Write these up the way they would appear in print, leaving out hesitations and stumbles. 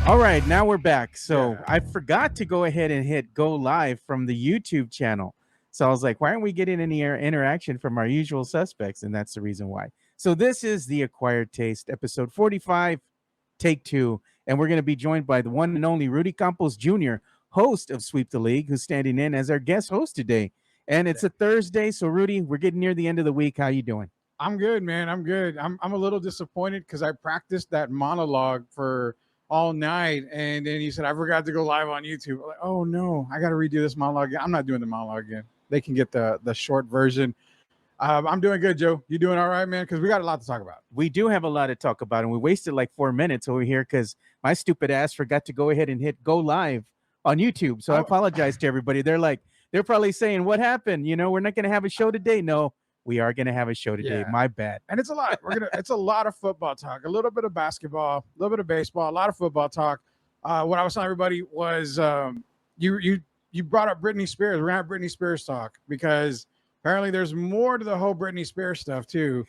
All right, now we're back. So Yeah. I forgot to go ahead and hit go live from the YouTube channel. So I was like, why aren't we getting any interaction from our usual suspects? And that's the reason why. So this is The Acquired Taste, episode 45, take two. And we're going to be joined by the one and only Rudy Campos Jr., host of Sweep the League, who's standing in as our guest host today. And it's a Thursday. So, Rudy, we're getting near the end of the week. How you doing? I'm good, man. I'm good. I'm a little disappointed because I practiced that monologue for all night, and then he said I forgot to go live on YouTube. I'm like, oh no, I got to redo this monologue again. I'm not doing the monologue again. They can get the short version. I'm doing good, Joe. You doing all right, man? Because we got a lot to talk about. We do have a lot to talk about, and we wasted like 4 minutes over here because my stupid ass forgot to go ahead and hit go live on YouTube. So I Oh, apologize to everybody. They're probably saying, "What happened? We're not going to have a show today." No, we are going to have a show today. yeah. My bad. And it's a lot. It's a lot of football talk, a little bit of basketball, a little bit of baseball, a lot of football talk. What I was telling everybody was you brought up Britney Spears. We're gonna have Britney Spears talk because apparently there's more to the whole Britney Spears stuff too.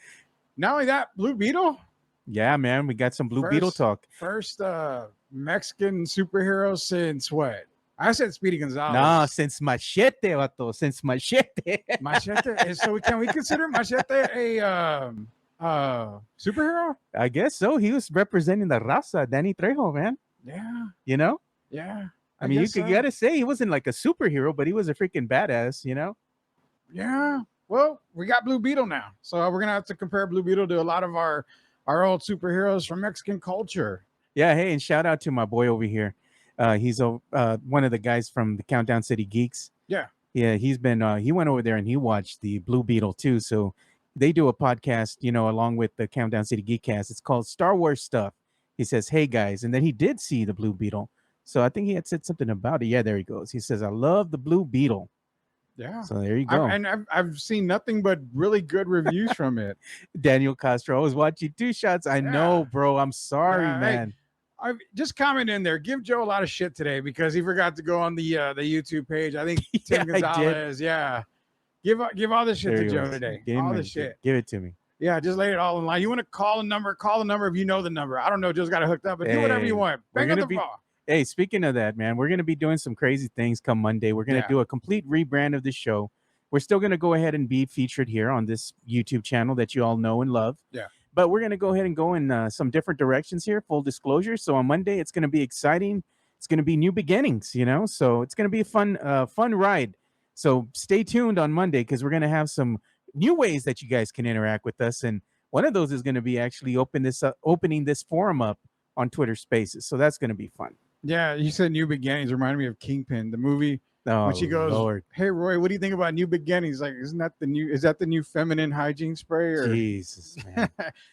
Not only that, Blue Beetle, Yeah, man, we got some Blue Beetle talk. first Mexican superhero since what? I said Speedy Gonzalez. No, since Machete, vato, since Machete. Machete. So can we consider Machete a superhero? I guess so. He was representing the raza, Danny Trejo, man. Yeah, You know, yeah. I mean, you guess could so. gotta say he wasn't like a superhero, but he was a freaking badass. Yeah. Well, we got Blue Beetle now, so we're gonna have to compare Blue Beetle to a lot of our old superheroes from Mexican culture. Yeah, hey, and shout out to my boy over here. He's one of the guys from the Countdown City Geeks. Yeah. Yeah, he went over there and he watched the Blue Beetle too. So they do a podcast, along with the Countdown City Geekcast. It's called Star Wars Stuff. He says, "Hey guys," and then he did see the Blue Beetle. So I think he had said something about it. Yeah, there he goes. He says, "I love the Blue Beetle." Yeah. So there you go. I've seen nothing but really good reviews from it. Daniel Castro, I was watching Two Shots. I know, bro. I'm sorry, Yeah, hey, man. I just comment in there. Give Joe a lot of shit today because he forgot to go on the YouTube page. I think Tim Yeah, I did. Gonzalez. Yeah. Give all the shit There to he Joe was. today. Give him All a- the shit. Give it to me. Yeah, just lay it all in line. You want to call a number? Call the number if you know the number. I don't know. Joe's got it hooked up, but do whatever Hey, you want. we're Bang on gonna the be- ball. Hey, speaking of that, man, we're going to be doing some crazy things come Monday. We're going to Yeah. do a complete rebrand of the show. We're still going to go ahead and be featured here on this YouTube channel that you all know and love. Yeah. But we're going to go ahead and go in some different directions here, full disclosure. So on Monday, it's going to be exciting. It's going to be new beginnings, So it's going to be a fun ride. So stay tuned on Monday because we're going to have some new ways that you guys can interact with us. And one of those is going to be actually opening this forum up on Twitter Spaces. So that's going to be fun. Yeah, you said New Beginnings. Reminded me of Kingpin, the movie. Oh, When she goes, Lord. "Hey Roy, what do you think about New Beginnings?" Like, isn't that the new? Is that the new feminine hygiene spray? Or Jesus, man.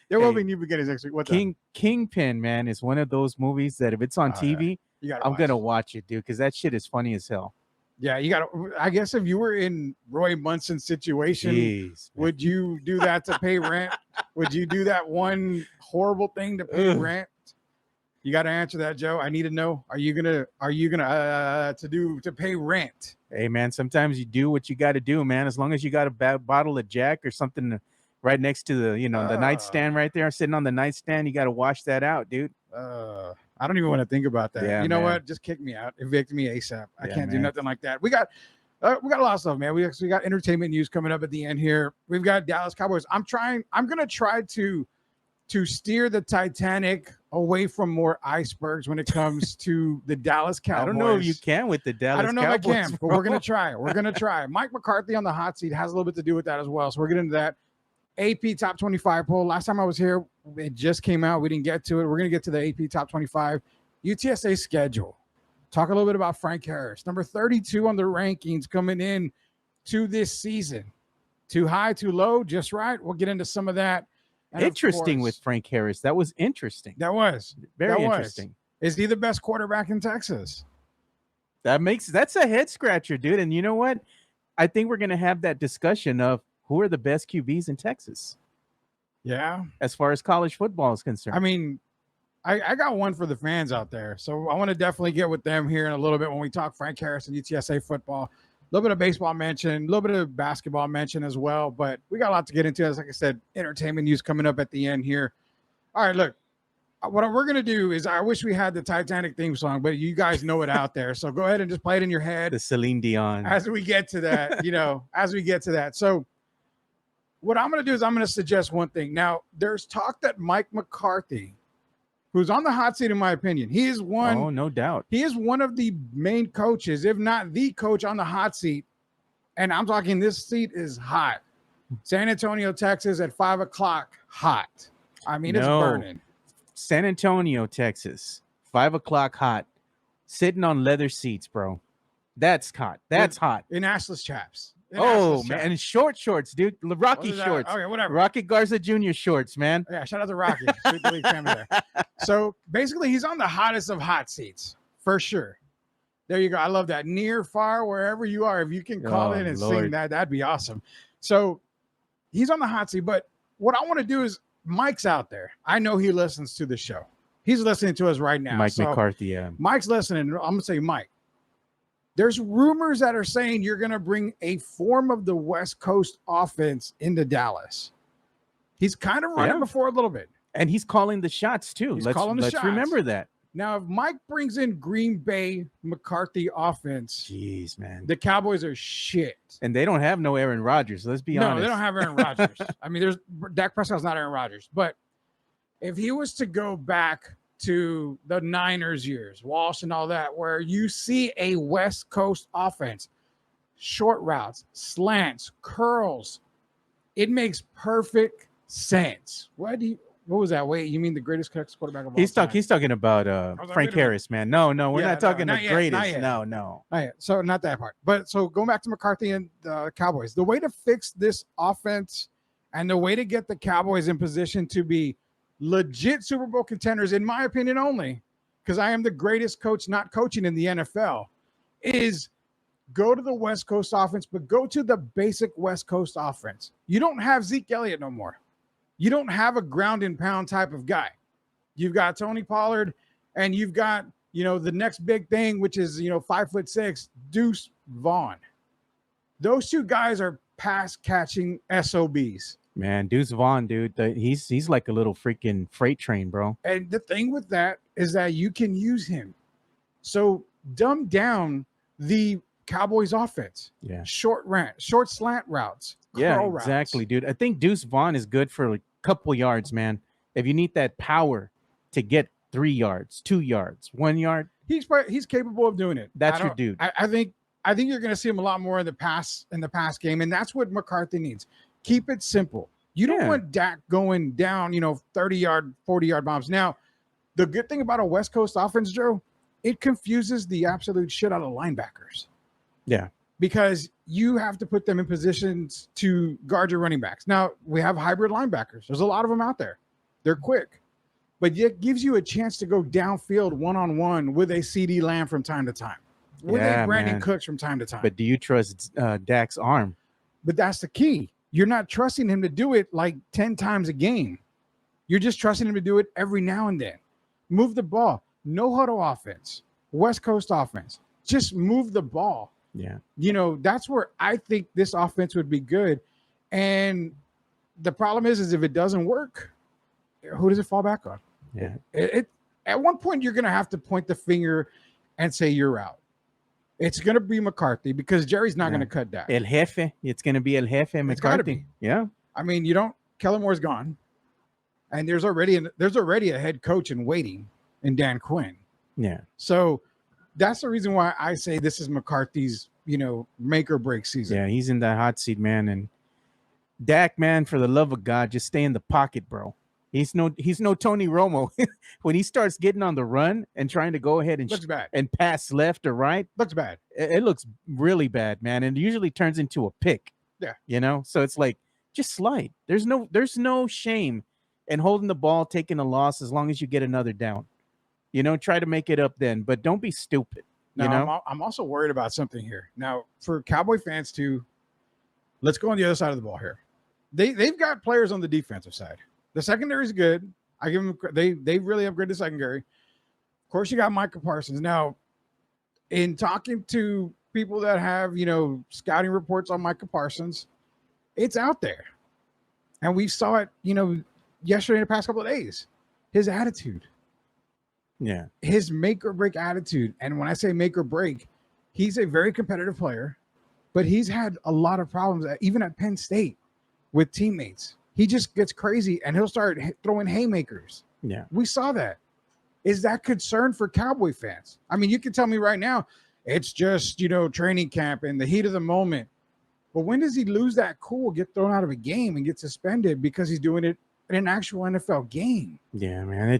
there will Hey, be New Beginnings next week. What Kingpin, man, is one of those movies that if it's on Oh, TV, you got? I'm gonna watch it, dude, because that shit is funny as hell. Yeah, you got to. I guess if you were in Roy Munson's situation, Jeez, man. would you do that to pay rent? Would you do that one horrible thing to pay Ugh. rent? You got to answer that, Joe. I need to know. Are you gonna to pay rent? Hey, man, sometimes you do what you got to do, man. As long as you got a bottle of Jack or something right next to the the nightstand right there, sitting on the nightstand, you got to wash that out, dude. I don't even want to think about that. Yeah, you know man. what? Just kick me out. Evict me ASAP. I Yeah, can't do man. nothing like that. We got a lot of stuff, man. We actually got entertainment news coming up at the end here. We've got Dallas Cowboys. I'm gonna try to steer the Titanic away from more icebergs when it comes to the Dallas Cowboys. I don't know if you can with the Dallas I don't know Cowboys, if I can, but bro. we're gonna try. We're gonna try. Mike McCarthy on the hot seat has a little bit to do with that as well. So we're getting into that. AP Top 25 poll. Last time I was here, it just came out. We didn't get to it. We're gonna get to the AP Top 25 UTSA schedule. Talk a little bit about Frank Harris, number 32 on the rankings coming in to this season. Too high, too low, just right. We'll get into some of that. And of Interesting course, with Frank Harris. That was interesting. that was Very that was. interesting. Is he the best quarterback in Texas? That's a head scratcher, dude. And you know what? I think we're gonna have that discussion of who are the best QBs in Texas Yeah. as far as college football is concerned. I mean, I got one for the fans out there. So I want to definitely get with them here in a little bit when we talk Frank Harris and UTSA football. A little bit of baseball mention, a little bit of basketball mention as well. But we got a lot to get into. As like I said, entertainment news coming up at the end here. All right, look. what we're gonna do is, I wish we had the Titanic theme song, but you guys know it out there. So go ahead and just play it in your head The Celine Dion. as we get to that. As we get to that. So what I'm gonna do is I'm gonna suggest one thing. Now, there's talk that Mike McCarthy, who's on the hot seat, in my opinion, he is one. Oh, no doubt. He is one of the main coaches, if not the coach, on the hot seat. And I'm talking, this seat is hot. San Antonio, Texas at 5:00, hot. I mean, it's burning. San Antonio, Texas, 5:00 hot, sitting on leather seats, bro. That's hot. That's hot. In assless chaps. Oh, man. And short shorts, dude. Rocky shorts. Okay, whatever. Rocky Garza Jr. shorts, man. Yeah, shout out to Rocky. So basically, he's on the hottest of hot seats, for sure. There you go. I love that. Near, far, wherever you are, if you can call in and sing that, that'd be awesome. So he's on the hot seat. But what I want to do is, Mike's out there. I know he listens to the show. He's listening to us right now. Mike McCarthy, yeah. Mike's listening. I'm going to say, Mike, there's rumors that are saying you're going to bring a form of the West Coast offense into Dallas. He's kind of running before a little bit. And he's calling the shots, too. Let's remember that. Now, if Mike brings in Green Bay McCarthy offense, jeez, man, the Cowboys are shit. And they don't have no Aaron Rodgers. Let's be honest. No, they don't have Aaron Rodgers. I mean, there's Dak Prescott's not Aaron Rodgers. But if he was to go back to the Niners years, Walsh and all that, where you see a West Coast offense, short routes, slants, curls, it makes perfect sense. What was that? Wait, you mean the greatest quarterback of all time? He's talking about Frank Harris, man. No, we're not talking the greatest. No. Not yet. So not that part. But so going back to McCarthy and the Cowboys, the way to fix this offense and the way to get the Cowboys in position to be legit Super Bowl contenders, in my opinion only, because I am the greatest coach not coaching in the NFL, is go to the West Coast offense, but go to the basic West Coast offense. You don't have Zeke Elliott no more. You don't have a ground and pound type of guy. You've got Tony Pollard, and you've got, the next big thing, which is, 5'6", Deuce Vaughn. Those two guys are pass catching SOBs. Man, Deuce Vaughn, dude, he's like a little freaking freight train, bro. And the thing with that is that you can use him. So dumb down the Cowboys offense. Yeah. Short slant routes. Yeah, exactly, dude. I think Deuce Vaughn is good for like couple yards, man. If you need that power to get 3 yards, 2 yards, 1 yard, he's capable of doing it. That's your dude. I think you're going to see him a lot more in the pass game, and that's what McCarthy needs. Keep it simple. You don't want Dak going down, 30-yard, 40-yard bombs. Now, the good thing about a West Coast offense, Joe, it confuses the absolute shit out of linebackers. Yeah. Because you have to put them in positions to guard your running backs. Now, we have hybrid linebackers. There's a lot of them out there. They're quick. But it gives you a chance to go downfield one-on-one with a CD Lamb from time to time. With a Brandon Cooks from time to time. But do you trust Dak's arm? But that's the key. You're not trusting him to do it like 10 times a game. You're just trusting him to do it every now and then. Move the ball. No huddle offense. West Coast offense. Just move the ball. Yeah. That's where I think this offense would be good. And the problem is if it doesn't work, who does it fall back on? Yeah. At one point, you're going to have to point the finger and say you're out. It's going to be McCarthy because Jerry's not going to cut that. El Jefe. It's going to be El Jefe McCarthy. Yeah. I mean, Kellen Moore's gone. And there's already a head coach in waiting in Dan Quinn. Yeah. So that's the reason why I say this is McCarthy's, make or break season. Yeah, he's in that hot seat, man. And Dak, man, for the love of God, just stay in the pocket, bro. He's no Tony Romo. When he starts getting on the run and trying to go ahead and and pass left or right, looks bad. It looks really bad, man. And it usually turns into a pick. Yeah. So it's like, just slide. There's no shame in holding the ball, taking a loss as long as you get another down. Try to make it up then, but don't be stupid. Now, I'm also worried about something here. Now, for Cowboy fans too, let's go on the other side of the ball here. They've got players on the defensive side. The secondary is good. I give them. They really upgraded the secondary. Of course, you got Micah Parsons. Now, in talking to people that have scouting reports on Micah Parsons, it's out there, and we saw it yesterday in the past couple of days. His attitude. Yeah. His make or break attitude. And when I say make or break, he's a very competitive player, but he's had a lot of problems, even at Penn State, with teammates. He just gets crazy and he'll start throwing haymakers. Yeah. We saw that. Is that concern for Cowboy fans? I mean, you can tell me right now, it's just, training camp and the heat of the moment. But when does he lose that cool, get thrown out of a game and get suspended because he's doing it in an actual NFL game? Yeah, man.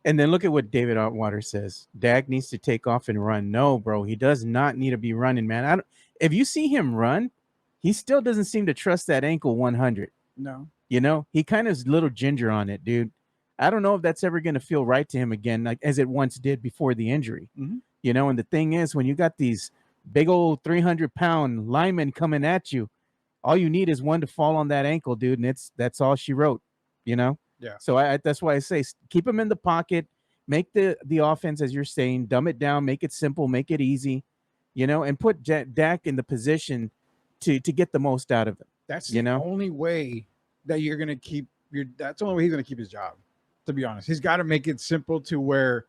And then look at what David Otwater says. Dak needs to take off and run. No, bro. He does not need to be running, man. If you see him run, he still doesn't seem to trust that ankle 100. No. He kind of is a little ginger on it, dude. I don't know if that's ever going to feel right to him again, like as it once did before the injury. Mm-hmm. And the thing is, when you got these big old 300-pound linemen coming at you, all you need is one to fall on that ankle, dude, and that's all she wrote, Yeah. So that's why I say keep him in the pocket, make the offense, as you're saying, dumb it down, make it simple, make it easy, and put Dak in the position to get the most out of him. That's the only way that you're going to keep that's the only way he's going to keep his job, to be honest. He's got to make it simple to where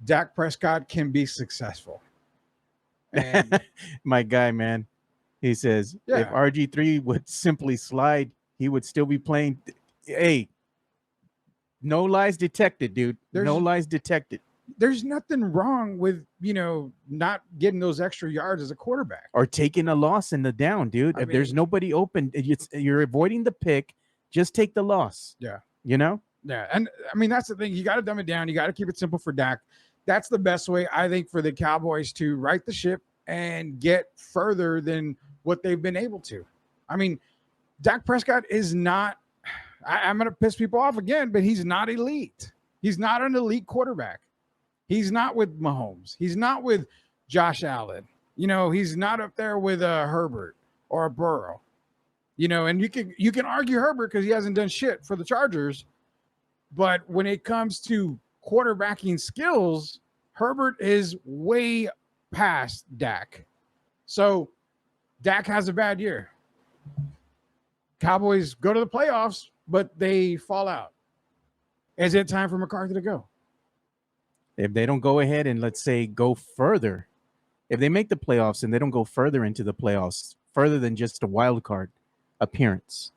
Dak Prescott can be successful. And my guy, man, he says, if RG3 would simply slide, he would still be playing. Hey, no lies detected, dude. No lies detected. There's nothing wrong with, not getting those extra yards as a quarterback. Or taking a loss in the down, dude. If there's nobody open, you're avoiding the pick, just take the loss. Yeah. Yeah. And I mean, that's the thing. You got to dumb it down. You got to keep it simple for Dak. That's the best way, I think, for the Cowboys to right the ship and get further than what they've been able to. I mean, Dak Prescott is not, I'm going to piss people off again, but he's not elite. He's not an elite quarterback. He's not with Mahomes. He's not with Josh Allen. He's not up there with Herbert or a Burrow. And you can argue Herbert because he hasn't done shit for the Chargers. But when it comes to quarterbacking skills, Herbert is way past Dak. So Dak has a bad year. Cowboys go to the playoffs, but they fall out. Is it time for McCarthy to go? If they don't go ahead and, let's say, go further, if they make the playoffs and they don't go further into the playoffs, further than just a wild card appearance,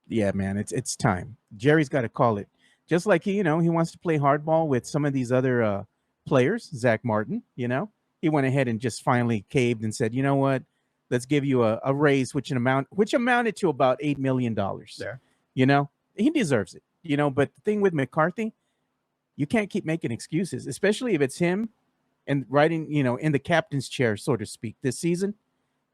yeah, man, it's time. Jerry's got to call it. Just like he wants to play hardball with some of these other players, Zach Martin, he went ahead and just finally caved and said, you know what, let's give you a raise, which amounted to about $8 million. Yeah. He deserves it, but the thing with McCarthy, you can't keep making excuses, especially if it's him and riding, in the captain's chair, so to speak, this season.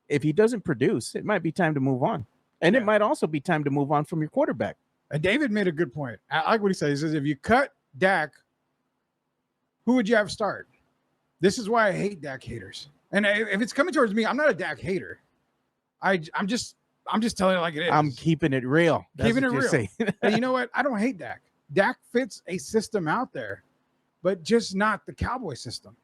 If he doesn't produce, it might be time to move on. And it might also be time to move on from your quarterback. And David made a good point. I like what he said. He says, if you cut Dak, who would you have start? This is why I hate Dak haters. And if it's coming towards me, I'm not a Dak hater. I'm just telling it like it is. I'm keeping it real. Keeping it real. And you know what? I don't hate Dak. Dak fits a system out there, but just not the Cowboy system.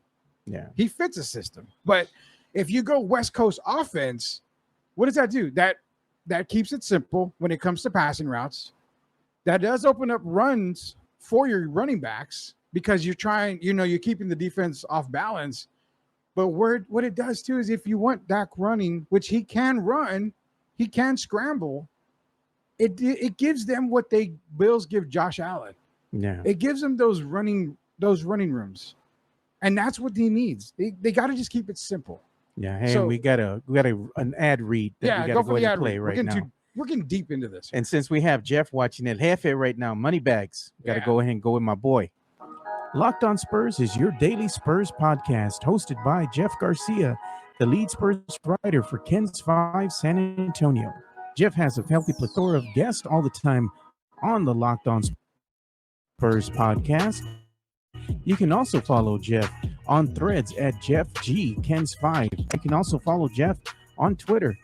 Yeah. He fits a system. But if you go West Coast offense, what does that do? That keeps it simple when it comes to passing routes. That does open up runs for your running backs because you're trying, you're keeping the defense off balance. But what it does too is if you want Dak running, which he can run, he can scramble. It gives them what Bills give Josh Allen. Yeah. It gives them those running rooms. And that's what he needs. They got to just keep it simple. Yeah. Hey, we got an ad read that we got to go ahead and play right now. We're getting deep into this. And since we have Jeff watching it, Jefe right now, Moneybags, got to go ahead and go with my boy. Locked on Spurs is your daily Spurs podcast, hosted by Jeff Garcia, the lead Spurs writer for Ken's 5 San Antonio. Jeff has a healthy plethora of guests all the time on the Locked on Spurs podcast. You can also follow Jeff on Threads at Jeff G Ken's 5. You can also follow Jeff on Twitter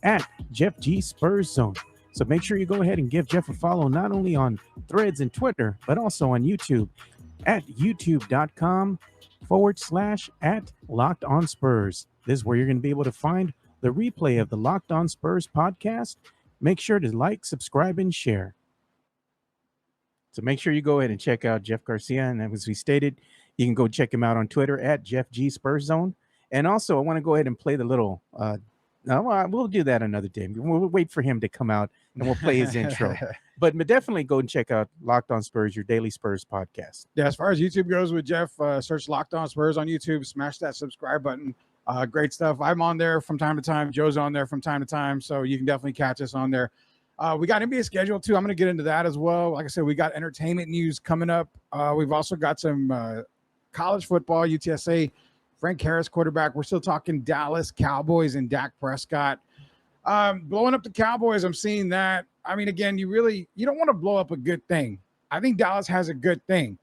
at Jeff G Spurs Zone. So make sure you go ahead and give Jeff a follow, not only on Threads and Twitter, but also on YouTube at youtube.com/@Locked on Spurs. This is where you're going to be able to find the replay of the Locked on Spurs podcast. Make sure to like, subscribe, and share. So make sure you go ahead and check out Jeff Garcia. And as we stated, you can go check him out on Twitter at Jeff G Spurs Zone. And also, I want to go ahead and play the little. No, we'll do that another day. We'll wait for him to come out and we'll play his intro. But definitely go and check out Locked On Spurs, your daily Spurs podcast. Yeah, as far as YouTube goes with Jeff, search Locked On Spurs on YouTube. Smash that subscribe button. Great stuff. I'm on there from time to time. Joe's on there from time to time. So you can definitely catch us on there. We got NBA schedule too. I'm going to get into that as well. Like I said, we got entertainment news coming up. We've also got some college football, UTSA, Frank Harris quarterback. We're still talking Dallas Cowboys and Dak Prescott. Blowing up the Cowboys, I'm seeing that. I mean, again, you don't want to blow up a good thing. I think Dallas has a good thing.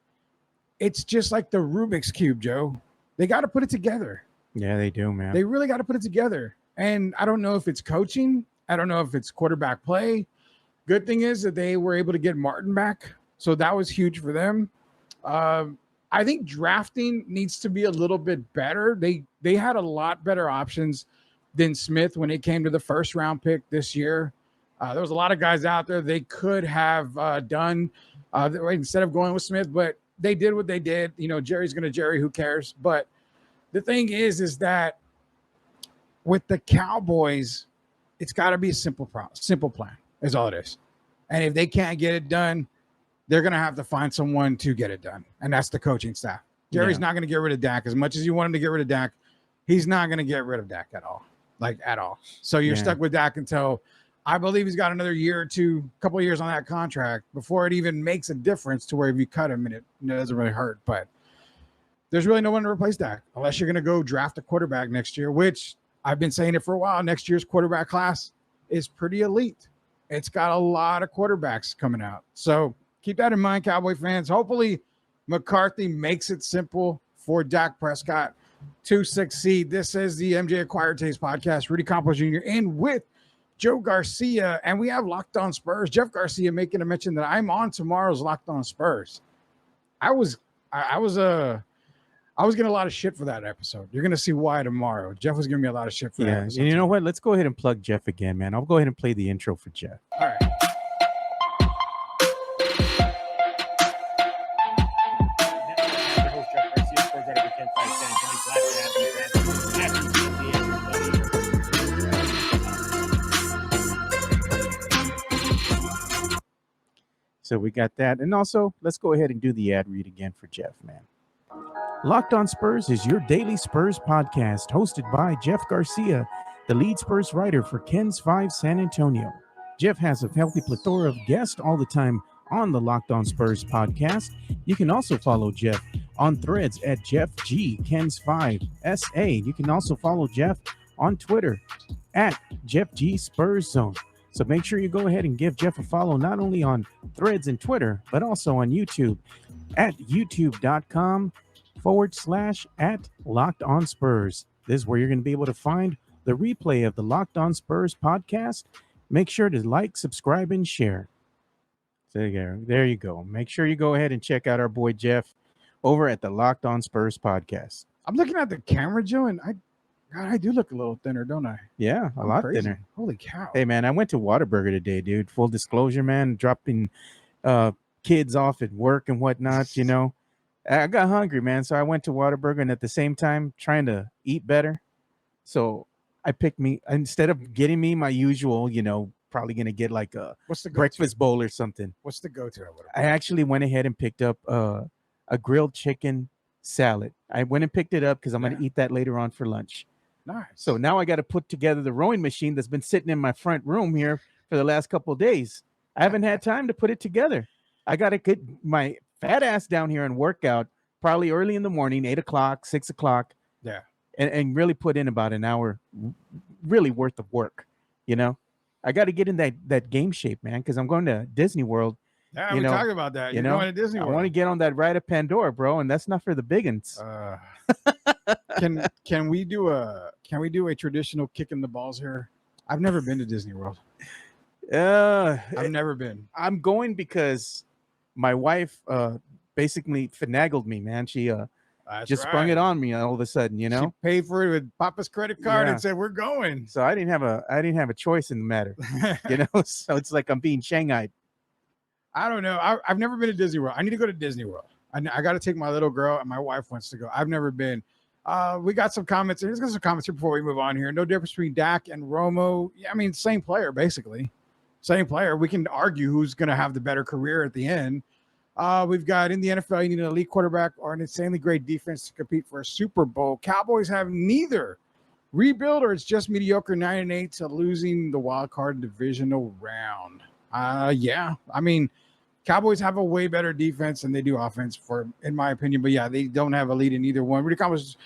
It's just like the Rubik's Cube, Joe. They got to put it together. Yeah, they do, man. They really got to put it together. And I don't know if it's coaching. I don't know if it's quarterback play. Good thing is that they were able to get Martin back. So that was huge for them. I think drafting needs to be a little bit better. They had a lot better options than Smith when it came to the first round pick this year. There was a lot of guys out there they could have done instead of going with Smith, but they did what they did. You know, Jerry's going to Jerry, who cares? But the thing is that with the Cowboys, it's got to be a simple plan is all it is. And if they can't get it done, they're going to have to find someone to get it done. And that's the coaching staff. Jerry's not going to get rid of Dak. As much as you want him to get rid of Dak, he's not going to get rid of Dak at all. At all. So you're stuck with Dak until I believe he's got another year or two, couple of years on that contract before it even makes a difference to where if you cut him and it doesn't really hurt. But there's really no one to replace Dak unless you're going to go draft a quarterback next year, which I've been saying it for a while. Next year's quarterback class is pretty elite. It's got a lot of quarterbacks coming out. So keep that in mind, Cowboy fans. Hopefully McCarthy makes it simple for Dak Prescott to succeed. This is the MJ Acquired Taste podcast. Rudy Campos Jr. and with Joe Garcia. And we have Locked On Spurs. Jeff Garcia making a mention that I'm on tomorrow's Locked On Spurs. I was getting a lot of shit for that episode. You're going to see why tomorrow. Jeff was giving me a lot of shit for that episode. And you know what? Let's go ahead and plug Jeff again, man. I'll go ahead and play the intro for Jeff. All right. So we got that. And also, let's go ahead and do the ad read again for Jeff, man. Locked On Spurs is your daily Spurs podcast hosted by Jeff Garcia, the lead Spurs writer for Ken's 5 San Antonio. Jeff has a healthy plethora of guests all the time on the Locked On Spurs podcast. You can also follow Jeff on threads at Jeff G Ken's 5 SA. You can also follow Jeff on Twitter at Jeff G Spurs Zone. So make sure you go ahead and give Jeff a follow, not only on threads and Twitter, but also on YouTube at youtube.com/@Locked On Spurs. This is where you're going to be able to find the replay of the Locked On Spurs podcast. Make sure to like, subscribe, and share. So there you go. Make sure you go ahead and check out our boy Jeff over at the Locked On Spurs podcast. I'm looking at the camera, Joe, and I do look a little thinner, don't I? Yeah, a lot crazy. thinner. Holy cow. Hey, man, I went to Whataburger today, dude. Full disclosure, man. Dropping kids off at work and whatnot, you know. I got hungry, man, so I went to Whataburger, and at the same time, trying to eat better. So I picked instead of getting me my usual, you know, probably going to get like a breakfast bowl or something. What's the go-to? I actually went ahead and picked up a grilled chicken salad. I went and picked it up because I'm going to eat that later on for lunch. Nice. So now I got to put together the rowing machine that's been sitting in my front room here for the last couple of days. I haven't had time to put it together. I got to get my fat ass down here and work out probably early in the morning, 8 o'clock, 6 o'clock. Yeah. And really put in about an hour really worth of work, you know? I got to get in that game shape, man, because I'm going to Disney World. Yeah, we talked about that. You're going to Disney World. I want to get on that ride of Pandora, bro, and that's not for the biggins. Can we do a traditional kick in the balls here? I've never been to Disney World. I've never been. I'm going because my wife basically finagled me, man. She just sprung it on me all of a sudden, you know. She paid for it with Papa's credit card and said, "We're going." So I didn't have a choice in the matter, you know. So it's like I'm being shanghaied. I don't know. I've never been to Disney World. I need to go to Disney World. I got to take my little girl, and my wife wants to go. I've never been. We got some comments. Let's get some comments here before we move on here. No difference between Dak and Romo. Yeah, I mean, same player, basically. Same player. We can argue who's going to have the better career at the end. We've got in the NFL, you need an elite quarterback or an insanely great defense to compete for a Super Bowl. Cowboys have neither. Rebuild or it's just mediocre 9-8 to losing the wild card divisional round. Yeah. I mean, Cowboys have a way better defense than they do offense, in my opinion. But yeah, they don't have a lead in either one. Rudy Campos,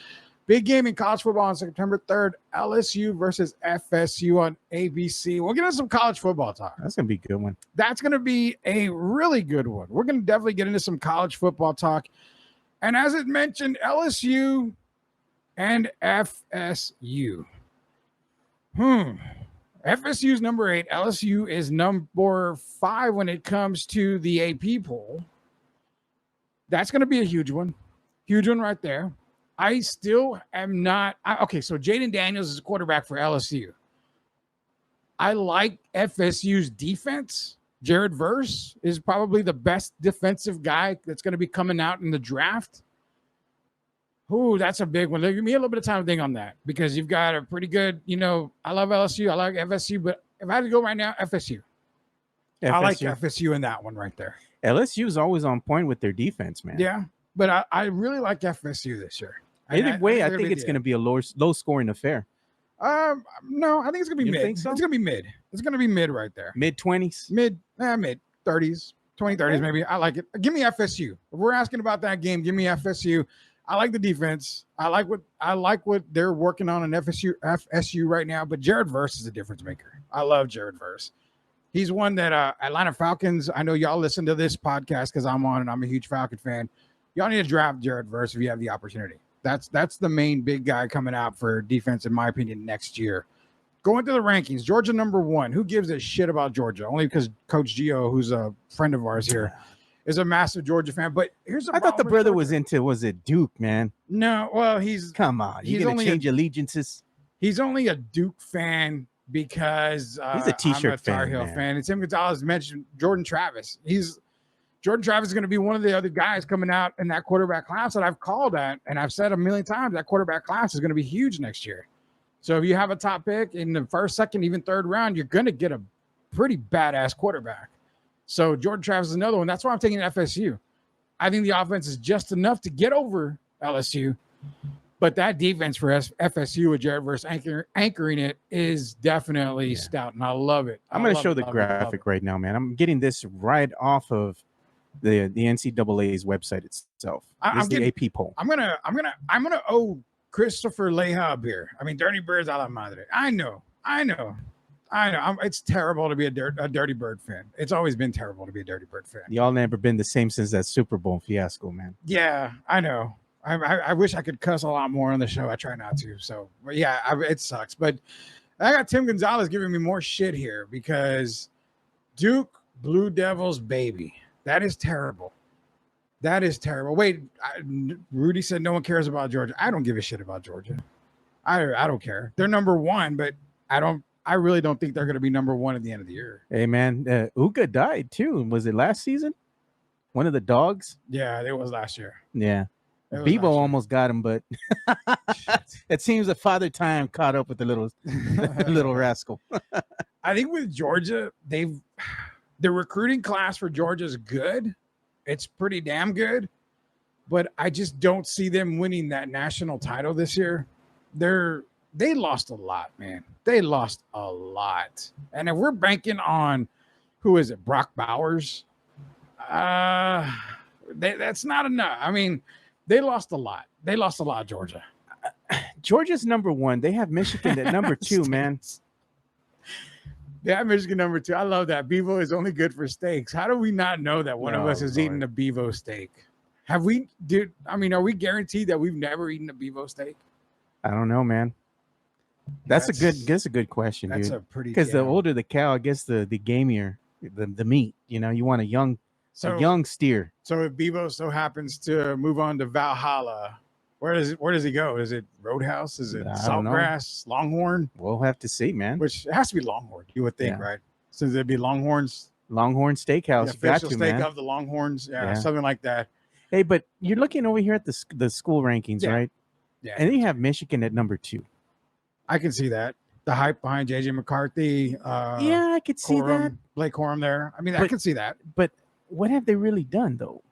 big game in college football on September 3rd. LSU versus FSU on ABC. We'll get into some college football talk. That's gonna be a good one. That's gonna be a really good one. We're gonna definitely get into some college football talk. And as it mentioned, LSU and FSU. FSU is number 8. LSU is number 5 when it comes to the AP poll. That's going to be a huge one. Huge one right there. I still am not. Okay, so Jaden Daniels is a quarterback for LSU. I like FSU's defense. Jared Verse is probably the best defensive guy that's going to be coming out in the draft. Ooh, that's a big one. Give me a little bit of time to think on that because you've got a pretty good, I love LSU. I like FSU, but if I had to go right now, FSU. I like FSU in that one right there. LSU is always on point with their defense, man. Yeah, but I really like FSU this year. Either way, I think it's going to be a low scoring affair. No, I think it's going to be mid. Think so? It's going to be mid. It's going to be mid right there. Mid-20s? Mid 30s, 2030s maybe. I like it. Give me FSU. If we're asking about that game, give me FSU. I like the defense. I like what they're working on in FSU right now. But Jared Verse is a difference maker. I love Jared Verse. He's one that Atlanta Falcons. I know y'all listen to this podcast because I'm on and I'm a huge Falcon fan. Y'all need to draft Jared Verse if you have the opportunity. That's the main big guy coming out for defense, in my opinion, next year. Going to the rankings, Georgia number 1. Who gives a shit about Georgia? Only because Coach Gio, who's a friend of ours here, is a massive Georgia fan. But here's I thought the brother was it Duke, man? No, well, come on. You're going to change allegiances? He's only a Duke fan because he's a T-shirt I'm a Tar Heel fan. And Tim Gonzalez mentioned Jordan Travis. Jordan Travis is going to be one of the other guys coming out in that quarterback class that I've called at, and I've said a million times that quarterback class is going to be huge next year. So if you have a top pick in the first, second, even third round, you're going to get a pretty badass quarterback. So Jordan Travis is another one. That's why I'm taking FSU. I think the offense is just enough to get over LSU, but that defense for FSU with Jared Verse anchoring it is definitely stout, and I love it. I'm going to show the graphic right now, man. I'm getting this right off of the NCAA's website itself. This is the AP poll. I'm gonna owe Christopher Lahab here. I mean, Dirty Birds a la madre. I know. It's terrible to be a Dirty Bird fan. It's always been terrible to be a Dirty Bird fan. Y'all never been the same since that Super Bowl fiasco, man. Yeah, I know. I wish I could cuss a lot more on the show. I try not to. So, but yeah, it sucks. But I got Tim Gonzalez giving me more shit here because Duke Blue Devils, baby. That is terrible. That is terrible. Wait, Rudy said no one cares about Georgia. I don't give a shit about Georgia. I don't care. They're number 1, but I really don't think they're going to be number 1 at the end of the year. Hey, man, Uga died too. Was it last season? One of the dogs? Yeah, it was last year. Yeah. Bebo almost got him, but it seems that Father Time caught up with the little rascal. I think with Georgia, the recruiting class for Georgia is good. It's pretty damn good, but I just don't see them winning that national title this year. They lost a lot, man. They lost a lot. And if we're banking on, who is it, Brock Bowers? That's not enough. I mean, they lost a lot. They lost a lot, Georgia. Georgia's number 1. They have Michigan at number 2, man. Yeah, Michigan number 2. I love that. Bevo is only good for steaks. How do we not know that one of us has eaten a Bevo steak? Have we, dude? I mean, are we guaranteed that we've never eaten a Bevo steak? I don't know, man. That's a good question, dude. That's a pretty, because the older the cow, I guess the gamier the meat. You want a young steer. So if Bevo so happens to move on to Valhalla, where does he go? Is it Roadhouse? Is it Saltgrass? Longhorn? We'll have to see, man. Which it has to be Longhorn, you would think, right? Since there'd be Longhorns Longhorn Steakhouse. The You got official to, steak man. of the Longhorns. Yeah, Yeah. something like that. Hey, but you're looking over here at the school rankings, Yeah. right? Yeah. And then you have Michigan at number 2. I can see that. The hype behind JJ McCarthy. Yeah, I could see that. Blake Corum there. I mean, I But- can see that. But what have they really done, though?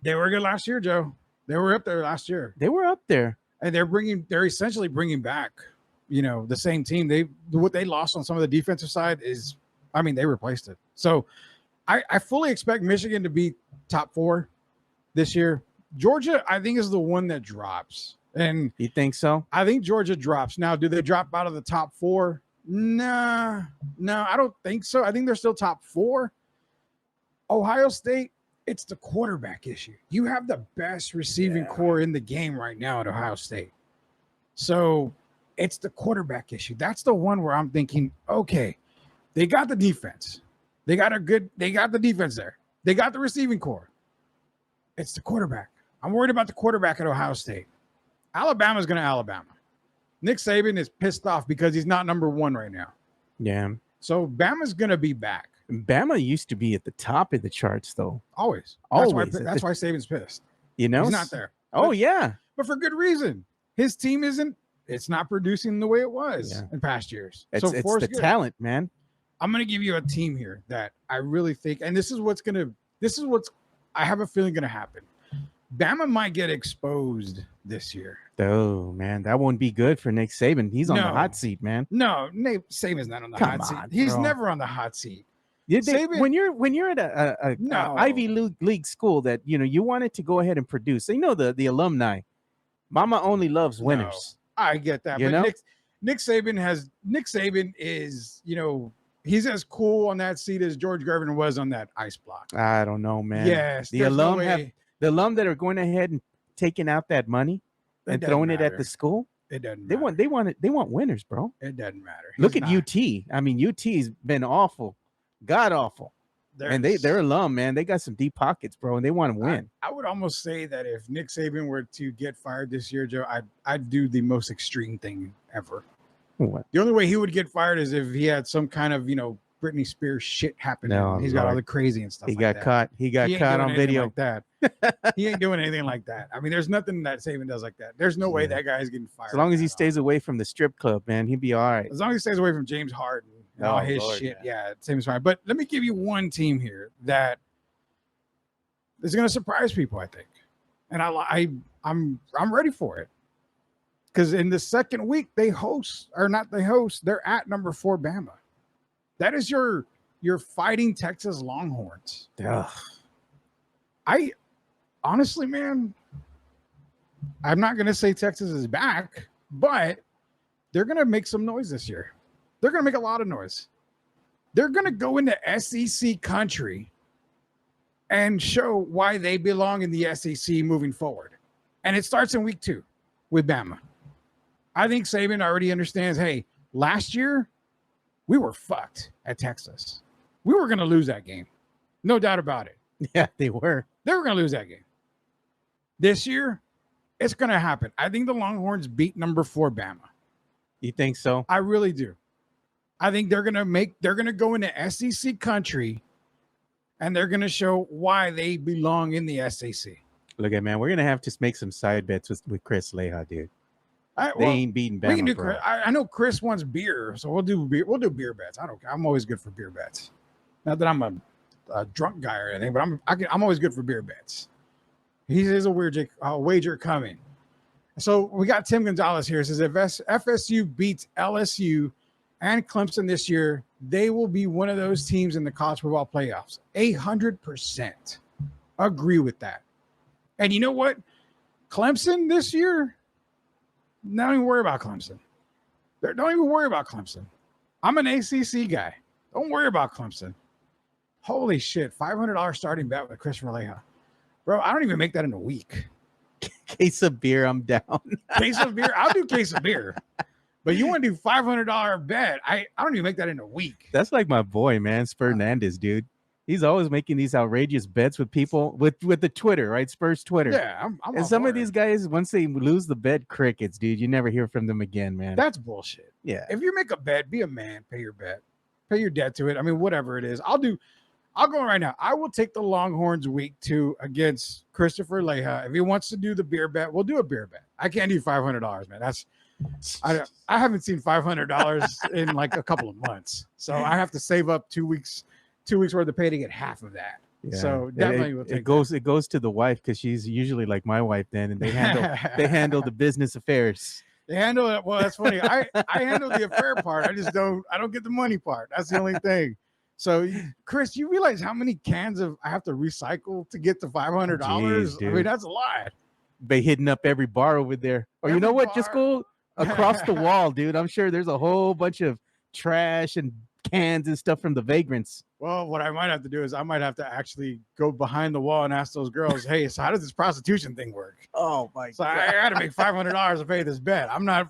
They were good last year, Joe. They were up there last year. They were up there. And they're essentially bringing back, the same team. What they lost on some of the defensive side is, I mean, they replaced it. So I fully expect Michigan to be top 4 this year. Georgia, I think, is the one that drops. And You think so? I think Georgia drops. Now, do they drop out of the top 4? No, I don't think so. I think they're still top 4. Ohio State, it's the quarterback issue. You have the best receiving core in the game right now at Ohio State. So it's the quarterback issue. That's the one where I'm thinking, okay, they got the defense. They got the defense there. They got the receiving core. It's the quarterback. I'm worried about the quarterback at Ohio State. Alabama's going to Alabama. Nick Saban is pissed off because he's not number 1 right now. Yeah. So Bama's going to be back. Bama used to be at the top of the charts, though. Always. Always. That's why Saban's pissed. You know, He's not there. Oh, yeah. But for good reason. His team it's not producing the way it was in past years. It's the talent, man. I'm going to give you a team here that I really think, and this is what's I have a feeling going to happen. Bama might get exposed this year. Oh, man, that won't be good for Nick Saban. He's on the hot seat, man. No, Nick Saban's not on the hot seat. He's never on the hot seat. When you're at a Ivy League school that you wanted to go ahead and produce, the alumni, Mama only loves winners. No, I get that, but Nick Saban is he's as cool on that seat as George Gervin was on that ice block. I don't know, man. Yes, the alum that are going ahead and taking out that money and throwing it at the school. It doesn't matter. They want winners, bro. It doesn't matter. Look at UT. I mean, UT's been awful, god awful. And they're alum, man. They got some deep pockets, bro, and they want to win. I would almost say that if Nick Saban were to get fired this year, Joe, I'd do the most extreme thing ever. What? The only way he would get fired is if he had some kind of Britney Spears shit happening. No, he's got all the crazy and stuff. He got caught. He got caught on video. Like that. He ain't doing anything like that. I mean, there's nothing that Saban does like that. There's no way that guy is getting fired. As long as he stays away from the strip club, man, he'll be all right. As long as he stays away from James Harden and all his shit, Saban's fine. But let me give you one team here that is going to surprise people, I think, and I'm ready for it. Because in the second week, they're at number 4 Bama. That is your fighting Texas Longhorns. Ugh. I honestly, man, I'm not going to say Texas is back, but they're going to make some noise this year. They're going to make a lot of noise. They're going to go into SEC country and show why they belong in the SEC moving forward. And it starts in week 2 with Bama. I think Saban already understands, hey, last year we were fucked at Texas. We were going to lose that game. No doubt about it. Yeah, they were. They were going to lose that game. This year, it's going to happen. I think the Longhorns beat number 4 Bama. You think so? I really do. I think they're going to go into SEC country and they're going to show why they belong in the SEC. Look at, man, we're going to have to make some side bets with Chris Leha, dude. They ain't beating Bama, we can do, bro. I know Chris wants beer, so we'll do beer bets. I don't care. I'm always good for beer bets. Not that I'm a drunk guy or anything, but I'm always good for beer bets. He says a weird wager coming. So we got Tim Gonzalez here. It says if FSU beats LSU and Clemson this year, they will be one of those teams in the college football playoffs. 100% agree with that. And you know what? Clemson this year, don't even worry about Clemson. Don't even worry about Clemson. I'm an ACC guy. Don't worry about Clemson. Holy shit. $500 starting bet with Christopher Leha. Bro, I don't even make that in a week. Case of beer, I'm down. Case of beer? I'll do case of beer. But you want to do $500 bet? I don't even make that in a week. That's like my boy, man, Fernandez, dude. He's always making these outrageous bets with people with the Twitter, right? Spurs Twitter. Yeah, I'm and some of these guys, once they lose the bet, crickets, dude. You never hear from them again, man. That's bullshit. Yeah. If you make a bet, be a man, pay your bet, pay your debt to it. I mean, whatever it is, I'll do. I'll go right now. I will take the Longhorns week 2 against Christopher Leja. If he wants to do the beer bet, we'll do a beer bet. I can't do $500, man. I haven't seen $500 in like a couple of months, so I have to save up 2 weeks worth of pay to get half of that. Yeah. So definitely will take it goes to the wife because she's usually like my wife then, and they handle the business affairs. They handle it. Well, that's funny. I handle the affair part. I don't get the money part. That's the only thing. So, Chris, you realize how many cans I have to recycle to get to $500? Jeez, I mean, that's a lot. They hitting up every bar over there. Or you know what? Just go across the wall, dude. I'm sure there's a whole bunch of trash and cans and stuff from the vagrants. Well, what I might have to do is I might have to actually go behind the wall and ask those girls, hey, so how does this prostitution thing work? Oh my God. I got to make $500 to pay this bet. I'm not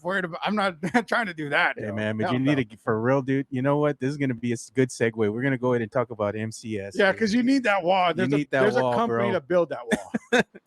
trying to do that. Hey, man, but you need to, for real, dude. You know what? This is going to be a good segue. We're going to go ahead and talk about MCS. Yeah, because you need that wall. There's a company to build that wall.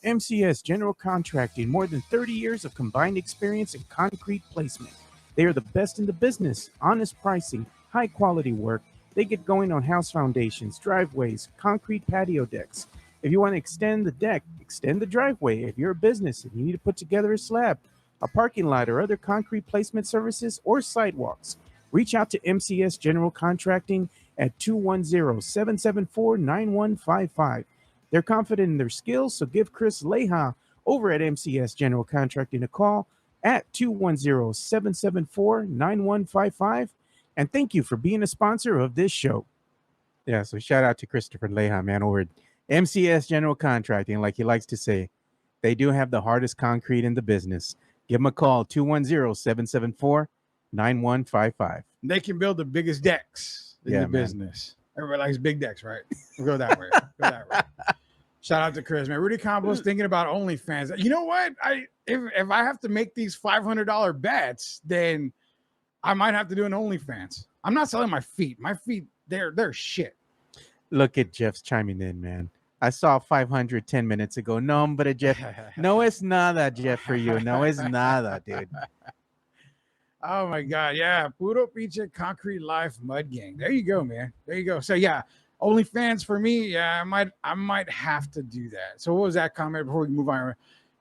MCS General Contracting, more than 30 years of combined experience in concrete placement. They are the best in the business, honest pricing, high quality work. They get going on house foundations, driveways, concrete patio decks. If you want to extend the deck, extend the driveway. If you're a business and you need to put together a slab, a parking lot, or other concrete placement services or sidewalks, reach out to MCS General Contracting at 210-774-9155. They're confident in their skills, so give Chris Leja over at MCS General Contracting a call at 210-774-9155. And thank you for being a sponsor of this show. Yeah, so shout out to Christopher Leja, man, over at MCS General Contracting. Like he likes to say, they do have the hardest concrete in the business. Give them a call, 210-774-9155. They can build the biggest decks in the business. Everybody likes big decks, right? We'll go that way. Shout out to Chris, man. Rudy Campos thinking about OnlyFans. You know what? If I have to make these $500 bets, then I might have to do an OnlyFans. I'm not selling my feet. My feet, they're shit. Look at Jeff's chiming in, man. I saw 500 10 minutes ago. No, but Jeff. No, it's nada, Jeff, for you. No, it's nada, dude. Oh my God. Yeah. Puro Pinche Concrete Life Mud Gang. There you go, man. There you go. So yeah, OnlyFans for me. Yeah, I might have to do that. So what was that comment before we move on?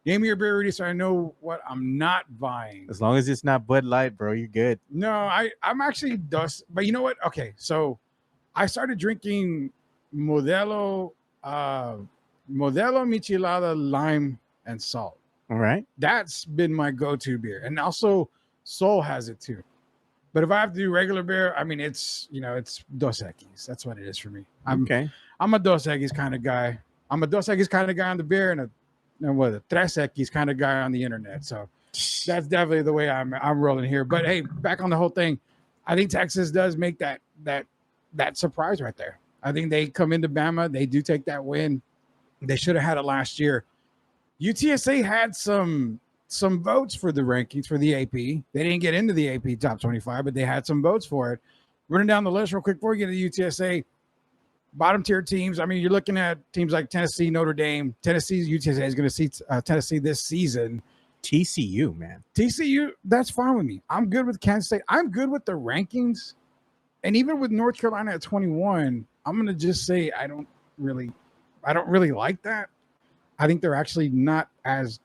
Name me your beer, Rudy, so I know what I'm not buying. As long as it's not Bud Light, bro, you're good. No, I'm actually dust. But you know what? Okay, so I started drinking Modelo Michelada Lime and Salt. All right. That's been my go-to beer. And also Sol has it too. But if I have to do regular beer, I mean, it's Dos Equis. That's what it is for me. I'm a Dos Equis kind of guy. I'm a Dos Equis kind of guy on the beer and a Tres Equis kind of guy on the internet. So that's definitely the way I'm rolling here. But hey, back on the whole thing, I think Texas does make that surprise right there. I think they come into Bama, they do take that win. They should have had it last year. UTSA had some votes for the rankings for the AP. They didn't get into the AP top 25, but they had some votes for it. Running down the list real quick before we get to UTSA. Bottom tier teams. I mean, you're looking at teams like Tennessee, Notre Dame. UTSA is going to see Tennessee this season. TCU, man. TCU, that's fine with me. I'm good with Kansas State. I'm good with the rankings. And even with North Carolina at 21, I'm going to just say I don't really like that. I think they're actually not as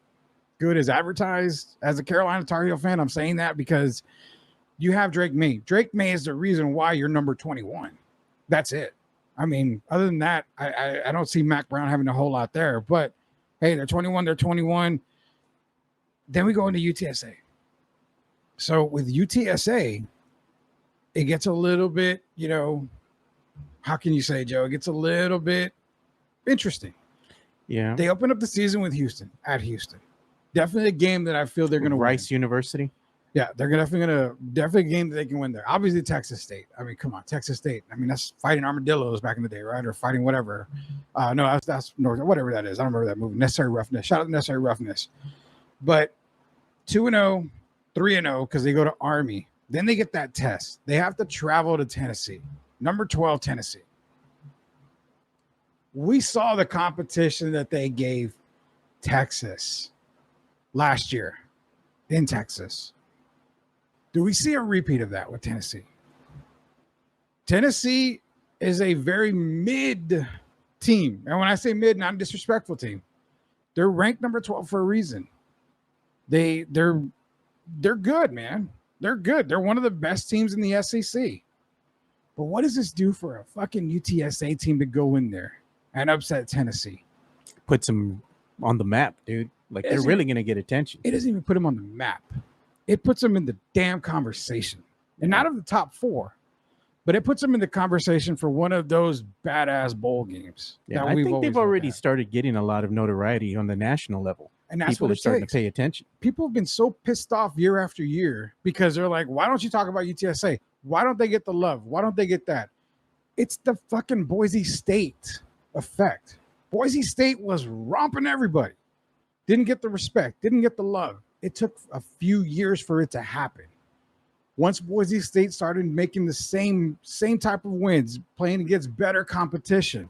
good as advertised. As a Carolina Tar Heel fan, I'm saying that because you have Drake May. Drake May is the reason why you're number 21. That's it. I mean, other than that, I don't see Mac Brown having a whole lot there. But, hey, they're 21. They're 21. Then we go into UTSA. So with UTSA, it gets a little bit, how can you say, Joe? It gets a little bit interesting. Yeah. They open up the season with Houston, at Houston. Definitely a game that I feel they're going to win. Rice University? Yeah, they're definitely a game that they can win there. Obviously, Texas State. I mean, come on, Texas State. I mean, that's fighting armadillos back in the day, right? Or fighting whatever. No, that's North, whatever that is. I don't remember that movie. Necessary Roughness. Shout out to Necessary Roughness. But 2-0, 3-0 because they go to Army. Then they get that test. They have to travel to Tennessee. Number 12, Tennessee. We saw the competition that they gave Texas last year in Texas. Do we see a repeat of that with Tennessee? Tennessee is a very mid team. And when I say mid, not a disrespectful team. They're ranked number 12 for a reason. They're good, man. They're good. They're one of the best teams in the SEC. But what does this do for a fucking UTSA team to go in there and upset Tennessee? Puts them on the map, dude. Like, they're really going to get attention. It doesn't even put them on the map. It puts them in the damn conversation. And not of the top 4, but it puts them in the conversation for one of those badass bowl games. Yeah, I think they've already started getting a lot of notoriety on the national level. And that's people what are starting to pay attention. People have been so pissed off year after year because they're like, why don't you talk about UTSA? Why don't they get the love? Why don't they get that? It's the fucking Boise State effect. Boise State was romping everybody. Didn't get the respect, didn't get the love. It took a few years for it to happen. Once Boise State started making the same type of wins, playing against better competition,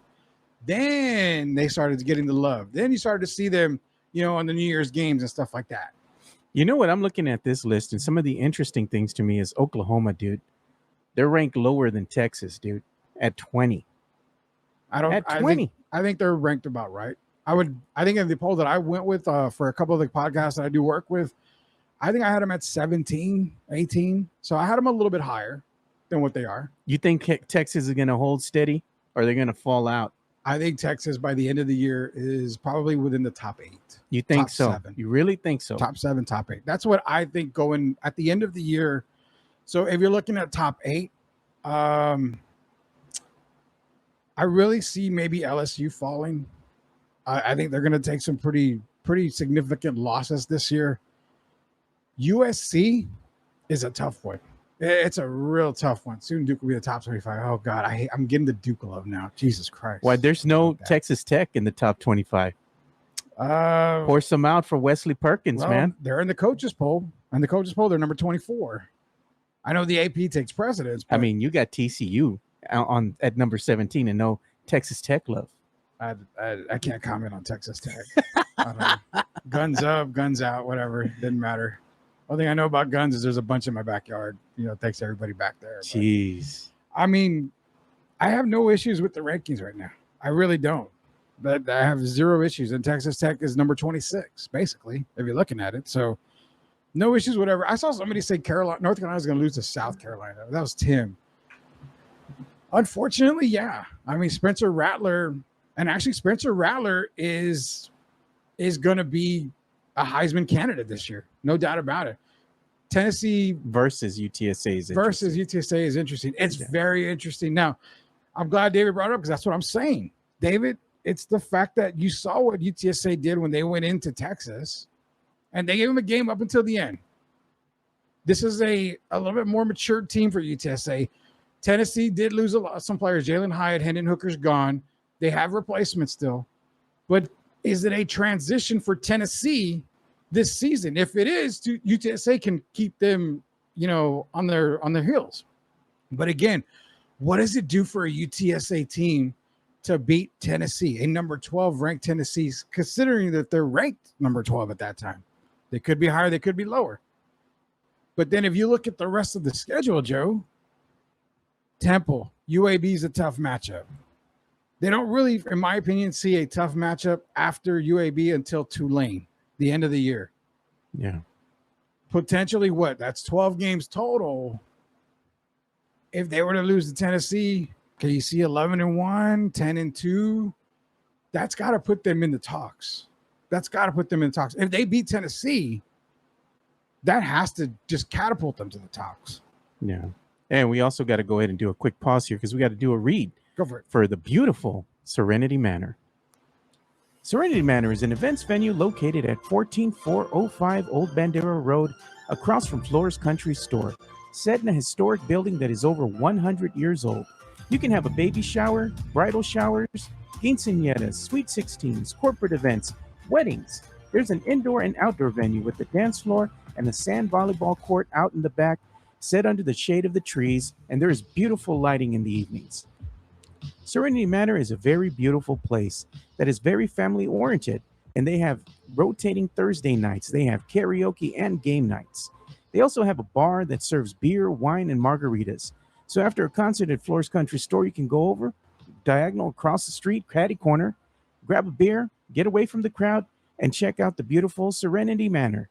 then they started getting the love. Then you started to see them, on the New Year's games and stuff like that. You know what? I'm looking at this list, and some of the interesting things to me is Oklahoma, dude. They're ranked lower than Texas, dude, at 20. At 20. I think they're ranked about right. I think in the poll that I went with for a couple of the podcasts that I do work with, I think I had them at 17, 18. So I had them a little bit higher than what they are. You think Texas is going to hold steady, or they're going to fall out? I think Texas by the end of the year is probably within the top 8. You think top so? 7. You really think so? Top 7, top 8. That's what I think going at the end of the year. So if you're looking at top 8, I really see maybe LSU falling. I think they're going to take some pretty significant losses this year. USC is a tough one. It's a real tough one. Soon Duke will be the top 25. Oh, God. I'm getting the Duke love now. Jesus Christ. Why, there's no Texas Tech in the top 25. Force them out for Wesley Perkins, man. They're in the coaches poll. In the coaches poll, they're number 24. I know the AP takes precedence. I mean, you got TCU at number 17 and no Texas Tech love. I can't comment on Texas Tech. I don't know. Guns up, guns out, whatever. Didn't matter. Only thing I know about guns is there's a bunch in my backyard. Thanks to everybody back there. Jeez. But, I mean, I have no issues with the rankings right now. I really don't. But I have zero issues. And Texas Tech is number 26, basically, if you're looking at it. So no issues, whatever. I saw somebody say North Carolina is going to lose to South Carolina. That was Tim. Unfortunately, yeah. I mean, Spencer Rattler is going to be a Heisman candidate this year. No doubt about it. Tennessee versus UTSA is interesting. It's very interesting. Now, I'm glad David brought it up because that's what I'm saying. David, it's the fact that you saw what UTSA did when they went into Texas and they gave them a game up until the end. This is a little bit more mature team for UTSA. Tennessee did lose some players. Jalen Hyatt, Hendon Hooker's gone. They have replacements still. But is it a transition for Tennessee this season? If it is, UTSA can keep them, on their heels. But again, what does it do for a UTSA team to beat Tennessee, a number 12 ranked Tennessee, considering that they're ranked number 12 at that time? They could be higher, they could be lower. But then if you look at the rest of the schedule, Joe, Temple, UAB is a tough matchup. They don't really, in my opinion, see a tough matchup after UAB until Tulane, the end of the year. Yeah. Potentially what? That's 12 games total. If they were to lose to Tennessee, can you see 11-1, 10-2? That's got to put them in the talks. If they beat Tennessee, that has to just catapult them to the talks. Yeah. And we also got to go ahead and do a quick pause here because we got to do a read. Go for it. For the beautiful Serenity Manor. Serenity Manor is an events venue located at 14405 Old Bandera Road, across from Flora's Country Store, set in a historic building that is over 100 years old. You can have a baby shower, bridal showers, quinceañeras, sweet 16s, corporate events, weddings. There's an indoor and outdoor venue with a dance floor and a sand volleyball court out in the back, set under the shade of the trees, and there is beautiful lighting in the evenings. Serenity Manor is a very beautiful place that is very family oriented, and they have rotating Thursday nights. They have karaoke and game nights. They also have a bar that serves beer, wine, and margaritas. So after a concert at Floor's Country Store, you can go over diagonal across the street, Caddy Corner, grab a beer, get away from the crowd, and check out the beautiful Serenity Manor.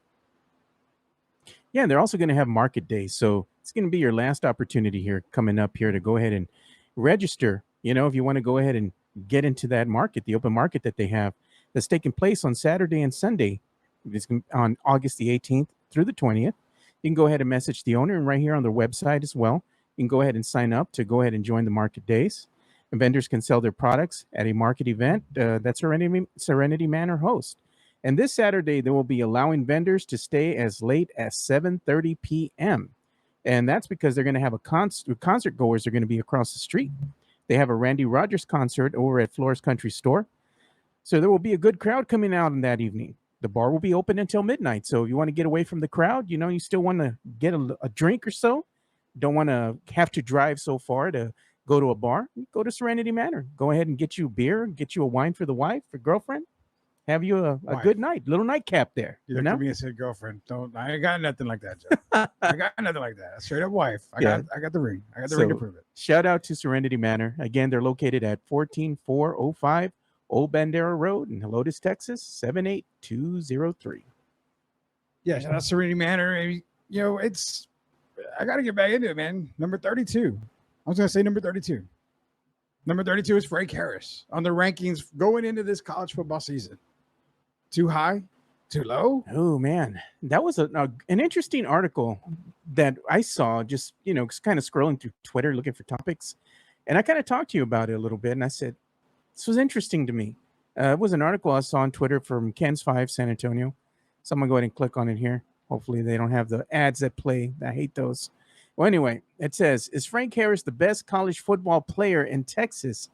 Yeah, they're also going to have market days. So it's going to be your last opportunity here coming up here to go ahead and register. If you want to go ahead and get into that market, the open market that they have that's taking place on Saturday and Sunday. It's on August the 18th through the 20th. You can go ahead and message the owner and right here on their website as well. You can go ahead and sign up to go ahead and join the market days. And vendors can sell their products at a market event that Serenity Manor hosts. And this Saturday, they will be allowing vendors to stay as late as 7:30 p.m. And that's because they're going to have a concert goers are going to be across the street. They have a Randy Rogers concert over at Floor's Country Store. So there will be a good crowd coming out on that evening. The bar will be open until midnight. So if you want to get away from the crowd, you still want to get a drink or so, don't want to have to drive so far to go to a bar, go to Serenity Manor. Go ahead and get you a beer, get you a wine for the wife or girlfriend. Have you a good night, little nightcap there. You looked at me and said, girlfriend. I ain't got nothing like that, Joe. I got nothing like that. Straight up wife. I got the ring. I got the ring to prove it. Shout out to Serenity Manor. Again, they're located at 14405 Old Bandera Road in Helotes, Texas, 78203. Yeah, shout out Serenity Manor. I got to get back into it, man. Number 32. I was going to say number 32. Number 32 is Frank Harris on the rankings going into this college football season. Too high? Too low? Oh, man. That was an interesting article that I saw just, kind of scrolling through Twitter looking for topics. And I kind of talked to you about it a little bit. And I said, this was interesting to me. It was an article I saw on Twitter from Ken's 5 San Antonio. So I'm going to go ahead and click on it here. Hopefully they don't have the ads that play. I hate those. Well, anyway, it says, is Frank Harris the best college football player in Texas?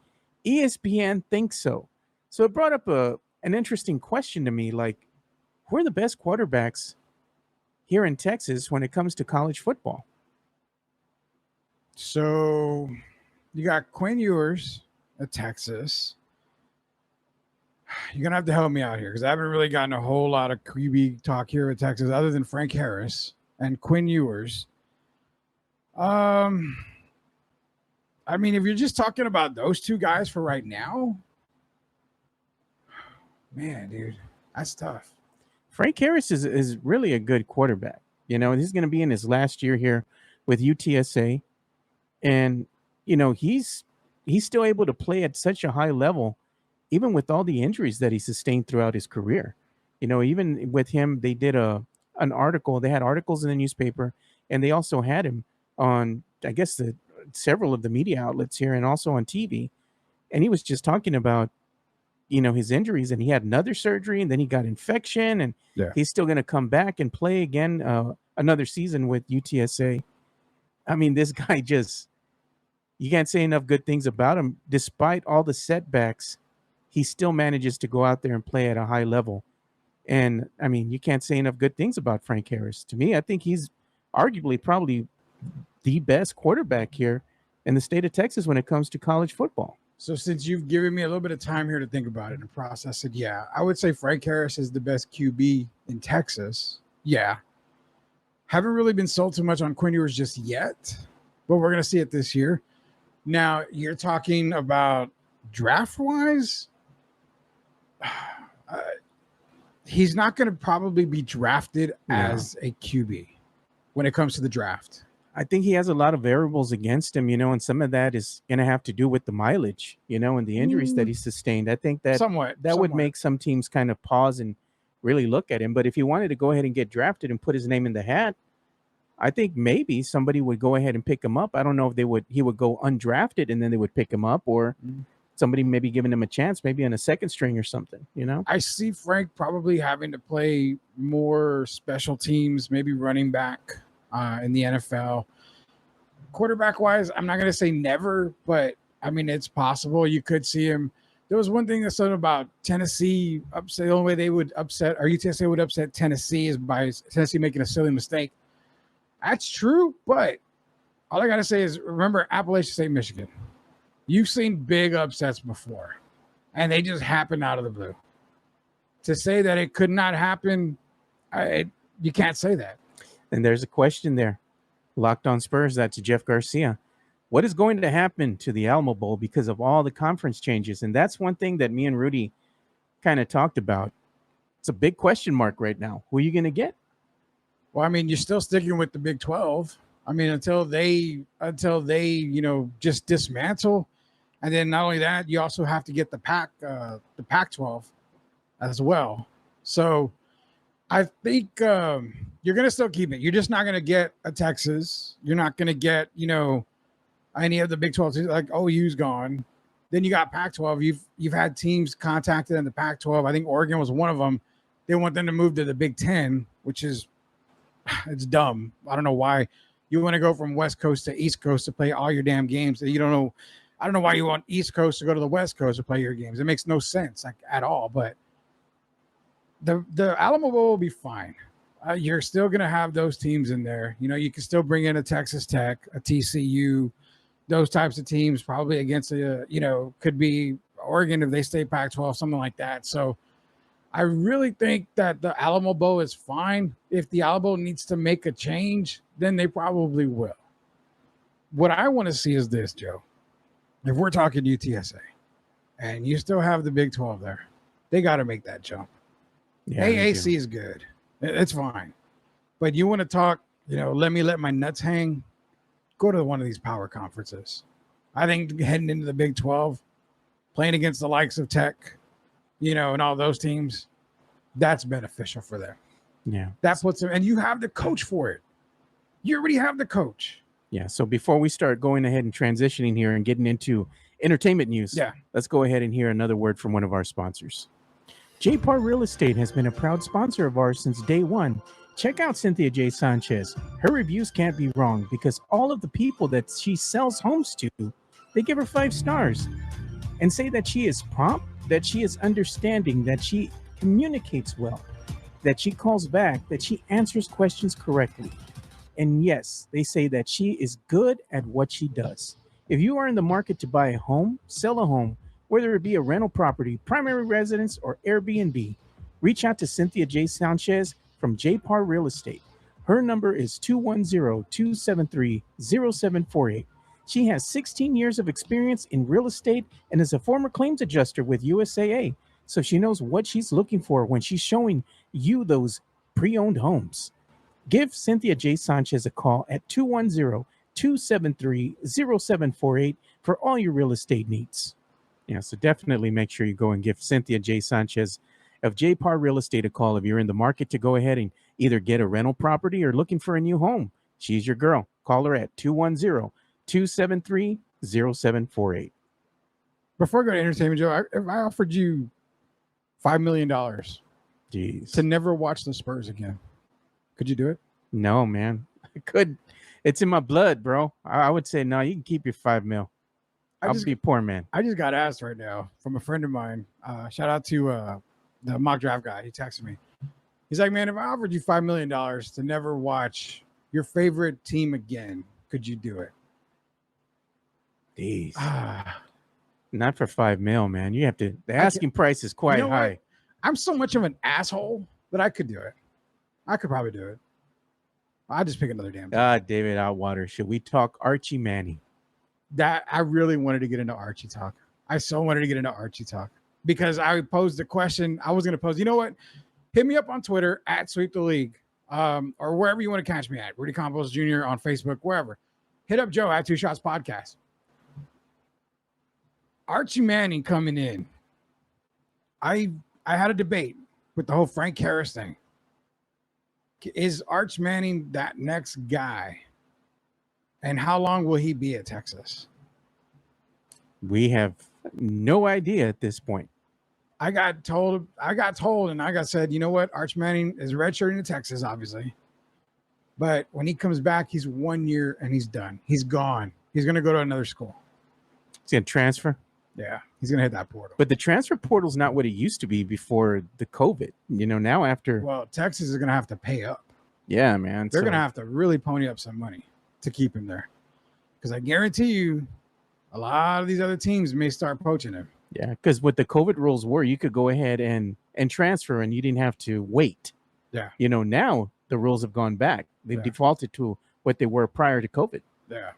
ESPN thinks so. So it brought up an interesting question to me, like, who are the best quarterbacks here in Texas when it comes to college football? So you got Quinn Ewers at Texas. You're going to have to help me out here because I haven't really gotten a whole lot of QB talk here at Texas other than Frank Harris and Quinn Ewers. I mean, if you're just talking about those two guys for right now, man, dude, that's tough. Frank Harris is really a good quarterback. He's going to be in his last year here with UTSA. And, he's still able to play at such a high level, even with all the injuries that he sustained throughout his career. Even with him, they did an article. They had articles in the newspaper, and they also had him on, I guess, several of the media outlets here and also on TV. And he was just talking about, his injuries, and he had another surgery, and then he got infection, and he's still going to come back and play again another season with UTSA. I mean, this guy you can't say enough good things about him. Despite all the setbacks, he still manages to go out there and play at a high level. And, I mean, you can't say enough good things about Frank Harris. To me, I think he's arguably probably the best quarterback here in the state of Texas when it comes to college football. So since you've given me a little bit of time here to think about it and process it, I would say Frank Harris is the best QB in Texas. Yeah. Haven't really been sold too much on Quinn Ewers just yet, but we're going to see it this year. Now, you're talking about draft-wise. He's not going to probably be drafted as a QB when it comes to the draft. I think he has a lot of variables against him, and some of that is going to have to do with the mileage, and the injuries that he sustained. I think that would make some teams kind of pause and really look at him. But if he wanted to go ahead and get drafted and put his name in the hat, I think maybe somebody would go ahead and pick him up. I don't know if he would go undrafted and then they would pick him up, or somebody maybe giving him a chance, maybe on a second string or something, I see Frank probably having to play more special teams, maybe running back in the NFL. Quarterback wise, I'm not going to say never, but I mean, it's possible. You could see him. There was one thing that said about Tennessee upset. The only way they would upset, or UTSA would upset Tennessee, is by Tennessee making a silly mistake. That's true, but all I got to say is remember Appalachian State, Michigan. You've seen big upsets before, and they just happen out of the blue. To say that it could not happen, you can't say that. And there's a question there. Locked on Spurs, that's Jeff Garcia. what is going to happen to the Alamo Bowl because of all the conference changes? And that's one thing that me and Rudy kind of talked about. It's a big question mark right now. Who are you going to get? Well, I mean, you're still sticking with the Big 12. I mean, until they, just dismantle, and then not only that, you also have to get the Pac-12 as well. So I think you're going to still keep it. You're just not going to get a Texas. You're not going to get, any of the Big 12 teams, like OU's gone. Then you got Pac-12. You've had teams contacted in the Pac-12. I think Oregon was one of them. They want them to move to the Big 10, which is it's dumb. I don't know why you want to go from West Coast to East Coast to play all your damn games. You don't know. I don't know why you want East Coast to go to the West Coast to play your games. It makes no sense at all. But the Alamo Bowl will be fine. You're still going to have those teams in there. You can still bring in a Texas Tech, a TCU, those types of teams probably against could be Oregon if they stay Pac-12, something like that. So I really think that the Alamo Bowl is fine. If the Alamo Bowl needs to make a change, then they probably will. What I want to see is this, Joe. If we're talking UTSA and you still have the Big 12 there, they got to make that jump. Yeah, AAC is good. It's fine. But you want to talk, let me let my nuts hang, go to one of these power conferences. I think heading into the Big 12, playing against the likes of Tech, and all those teams, that's beneficial for them. Yeah. That puts them, and you have the coach for it. You already have the coach. Yeah. So before we start going ahead and transitioning here and getting into entertainment news, let's go ahead and hear another word from one of our sponsors. JPAR Real Estate has been a proud sponsor of ours since day one. Check out Cynthia J. Sanchez. Her reviews can't be wrong because all of the people that she sells homes to, they give her 5 stars and say that she is prompt, that she is understanding, that she communicates well, that she calls back, that she answers questions correctly. And yes, they say that she is good at what she does. If you are in the market to buy a home, sell a home, whether it be a rental property, primary residence, or Airbnb, reach out to Cynthia J. Sanchez from JPAR Real Estate. Her number is 210-273-0748. She has 16 years of experience in real estate and is a former claims adjuster with USAA, so she knows what she's looking for when she's showing you those pre-owned homes. Give Cynthia J. Sanchez a call at 210-273-0748 for all your real estate needs. Yeah, so definitely make sure you go and give Cynthia J. Sanchez of JPAR Real Estate a call if you're in the market to go ahead and either get a rental property or looking for a new home. She's your girl. Call her at 210-273-0748. Before I go to entertainment, Joe, if I offered you $5 million to never watch the Spurs again, could you do it? No, man. I could. It's in my blood, bro. I would say no. You can keep your $5 million. I'll be poor, man. I just got asked right now from a friend of mine. Shout out to the mock draft guy. He texted me. He's like, man, if I offered you $5 million to never watch your favorite team again, could you do it? Jeez. Not for $5 million, man. You have to. The asking price is quite high. What? I'm so much of an asshole that I could do it. I could probably do it. I'll just pick another damn team. David Outwater. Should we talk Archie Manning? That I really wanted to get into Archie talk. I so wanted to get into Archie talk because I posed the question. I was going to pose, you know what? Hit me up on Twitter at Sweep the League or wherever you want to catch me at. Rudy Campos Jr. on Facebook, wherever. Hit up Joe at 2 Shots Podcast. Archie Manning coming in. I had a debate with the whole Frank Harris thing. Is Arch Manning that next guy? And how long will he be at Texas? We have no idea at this point. I got told, and I got said, you know what? Arch Manning is redshirting to Texas, obviously. But when he comes back, he's 1 year and he's done. He's gone. He's going to go to another school. He's going to transfer? Yeah, he's going to hit that portal. But the transfer portal's not what it used to be before the COVID. Now after... Well, Texas is going to have to pay up. Yeah, man. They're going to have to really pony up some money to keep him there. Because I guarantee you, a lot of these other teams may start poaching him. Yeah, because what the COVID rules were, you could go ahead and transfer and you didn't have to wait. Yeah. Now the rules have gone back. They've defaulted to what they were prior to COVID. Yeah.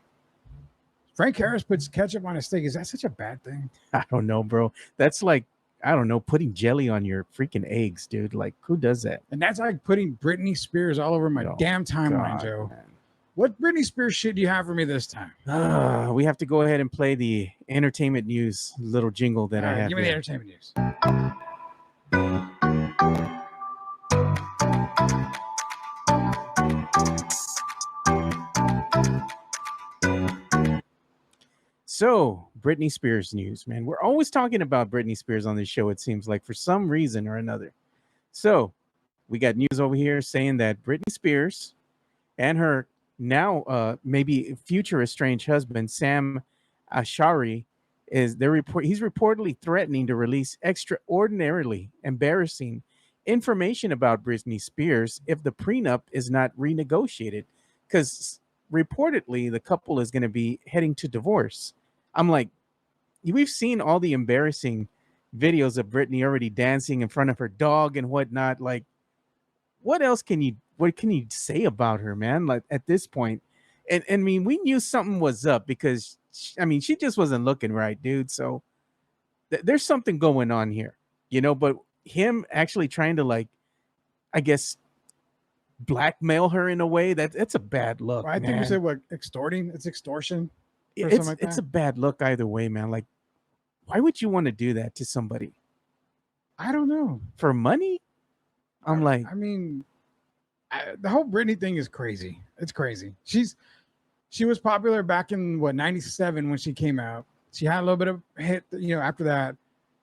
Frank Harris puts ketchup on a steak. Is that such a bad thing? I don't know, bro. That's like, I don't know, putting jelly on your freaking eggs, dude. Like, who does that? And that's like putting Britney Spears all over my damn timeline, God, Joe. man. What Britney Spears shit do you have for me this time? We have to go ahead and play the entertainment news little jingle that I have. Give me the here. entertainment news. So, Britney Spears news, man. We're always talking about Britney Spears on this show, it seems like, for some reason or another. So, we got news over here saying that Britney Spears and her now maybe future estranged husband, Sam Ashari, he's reportedly threatening to release extraordinarily embarrassing information about Britney Spears if the prenup is not renegotiated. Because reportedly, the couple is going to be heading to divorce. I'm like, we've seen all the embarrassing videos of Britney already dancing in front of her dog and whatnot. Like, what can you say about her, man? Like at this point, and I mean, we knew something was up because she just wasn't looking right, dude. So there's something going on here, But him actually trying to, like, I guess, blackmail her in a way that's a bad look. Well, I think you said what, extorting? It's extortion. It's a bad look either way, man. Like, why would you want to do that to somebody? I don't know. For money? I'm like, I mean, the whole Britney thing is crazy. It's crazy. She was popular back in '97 when she came out. She had a little bit of hit, after that,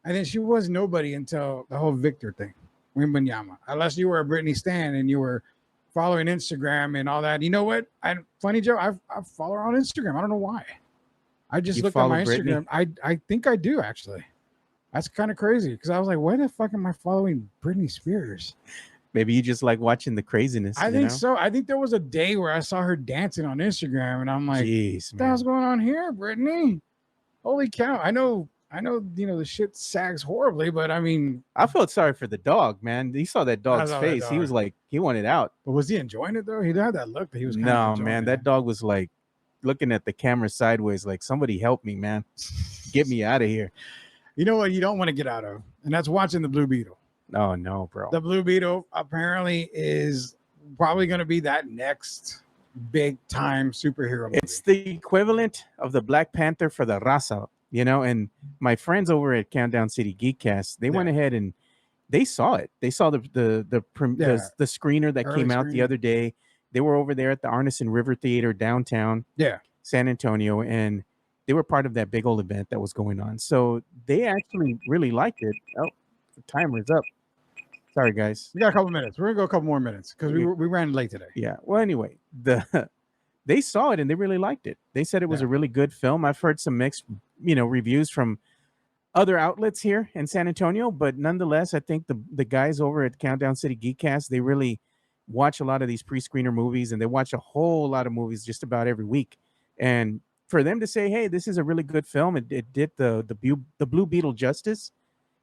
and then she was nobody until the whole Victor thing, Wembanyama. Unless you were a Britney stan and you were following Instagram and all that. You know what? Funny Joe, I follow her on Instagram. I don't know why. I just looked at my Instagram. I think I do, actually. That's kind of crazy because I was like, why the fuck am I following Britney Spears? Maybe you just like watching the craziness. I think so. I think there was a day where I saw her dancing on Instagram and I'm like, jeez, what the hell's going on here, Britney? Holy cow. I know, the shit sags horribly, but I mean, I felt sorry for the dog, man. You saw that dog's face. He was like, he wanted out. But was he enjoying it though? He had that look that he was kind of man. That dog was like looking at the camera sideways, like, somebody help me, man. Get me out of here. You know what you don't want to get out of? And that's watching the Blue Beetle. Oh no, bro. The Blue Beetle apparently is probably going to be that next big time superhero movie. It's the equivalent of the Black Panther for the raza, and my friends over at Countdown City Geekcast, they went ahead and they saw it. They saw the screener that came out the other day. They were over there at the Arneson River Theater downtown San Antonio, and they were part of that big old event that was going on. So they actually really liked it. Oh, the timer's up. Sorry, guys. We got a couple minutes. We're gonna go a couple more minutes because we ran late today. Yeah. Well, anyway, they saw it and they really liked it. They said it was a really good film. I've heard some mixed, reviews from other outlets here in San Antonio, but nonetheless, I think the guys over at Countdown City Geekcast, they really watch a lot of these pre-screener movies, and they watch a whole lot of movies just about every week. And for them to say, hey, this is a really good film, it did the Blue Beetle justice,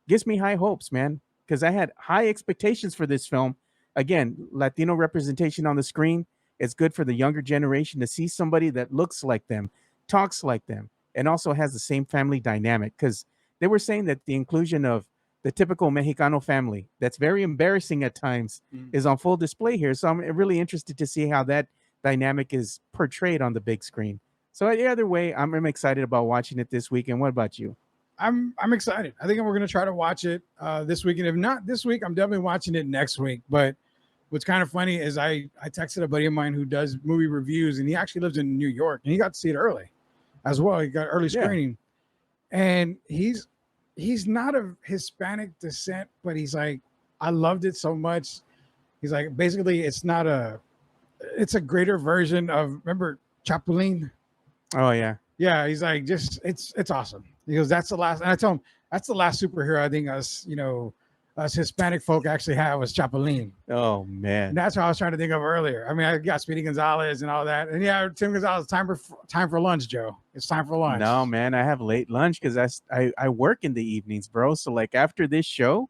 gives me high hopes, man, because I had high expectations for this film. Again, Latino representation on the screen. It's good for the younger generation to see somebody that looks like them, talks like them, and also has the same family dynamic, because they were saying that the inclusion of the typical Mexicano family, that's very embarrassing at times, is on full display here. So I'm really interested to see how that dynamic is portrayed on the big screen. So either way, I'm excited about watching it this weekend. What about you? I'm excited. I think we're going to try to watch it this weekend. If not this week, I'm definitely watching it next week. But what's kind of funny is I texted a buddy of mine who does movie reviews, and he actually lives in New York, and he got to see it early as well. He got early screening, and he's not of Hispanic descent, but he's like, I loved it so much. He's like, basically, it's a greater version of, remember Chapulín? Oh yeah. Yeah. He's like, it's awesome. He goes, that's the last, and I told him that's the last superhero I think us Hispanic folk actually had was Chapulín. Oh man. And that's what I was trying to think of earlier. I mean, I got Speedy Gonzalez and all that. And yeah, Tim Gonzalez, time for lunch, Joe. It's time for lunch. No, man, I have late lunch because I work in the evenings, bro. So like after this show,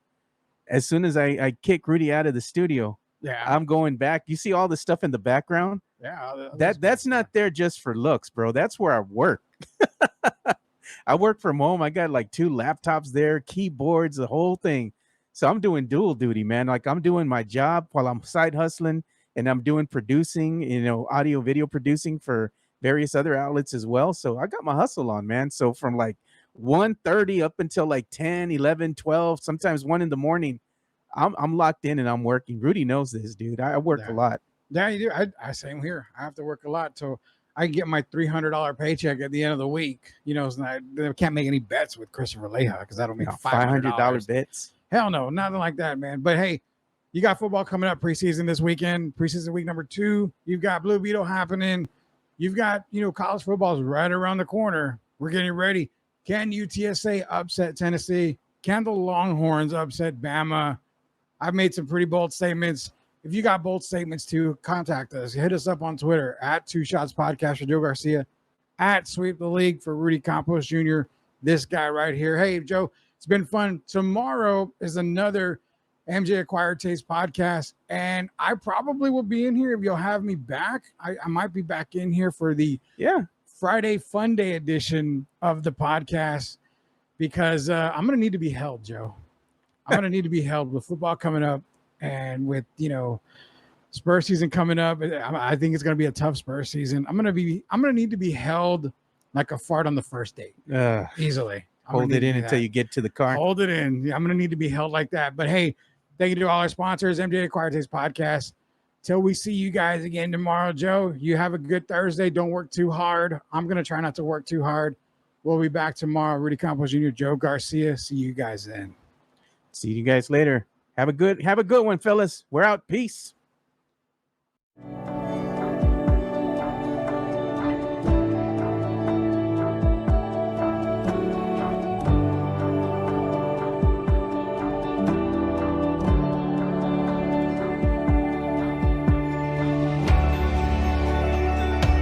as soon as I kick Rudy out of the studio, Yeah. I'm going back. You see all the stuff in the background? Yeah. That's not there just for looks, bro. That's where I work. I work from home. I got like 2 laptops there, keyboards, the whole thing. So I'm doing dual duty, man. Like I'm doing my job while I'm side hustling, and I'm doing producing, audio video producing for various other outlets as well. So I got my hustle on, man. So from like 1:30 up until like 10, 11, 12, sometimes 1 in the morning, I'm locked in and I'm working. Rudy knows this, dude. I work a Yeah. lot. Yeah, you do. I same here. I have to work a lot so I can get my $300 paycheck at the end of the week. So I can't make any bets with Christopher Leha because that'll make $500 $500. bets. Hell no, nothing like that, man. But hey, you got football coming up preseason this weekend, preseason week number 2. You've got Blue Beetle happening. You've got, college football is right around the corner. We're getting ready. Can UTSA upset Tennessee? Can the Longhorns upset Bama? I've made some pretty bold statements. If you got bold statements too, contact us. Hit us up on Twitter at 2 Shots Podcast for Joe Garcia, at Sweep the League for Rudy Campos Jr., this guy right here. Hey, Joe, it's been fun. Tomorrow is another MJ Acquired Taste podcast, and I probably will be in here if you'll have me back. I might be back in here for the Friday Fun Day edition of the podcast because I'm going to need to be held, Joe. I'm going to need to be held with football coming up. And with, Spurs season coming up, I think it's going to be a tough Spurs season. I'm going to need to be held like a fart on the first date. Easily. Hold it in until you get to the car. Hold it in. I'm going to need to be held like that. But hey, thank you to all our sponsors, MJ Acquired Taste Podcast. Till we see you guys again tomorrow, Joe, you have a good Thursday. Don't work too hard. I'm going to try not to work too hard. We'll be back tomorrow. Rudy Campos Jr., Joe Garcia. See you guys then. See you guys later. Have a good one, fellas. We're out. Peace.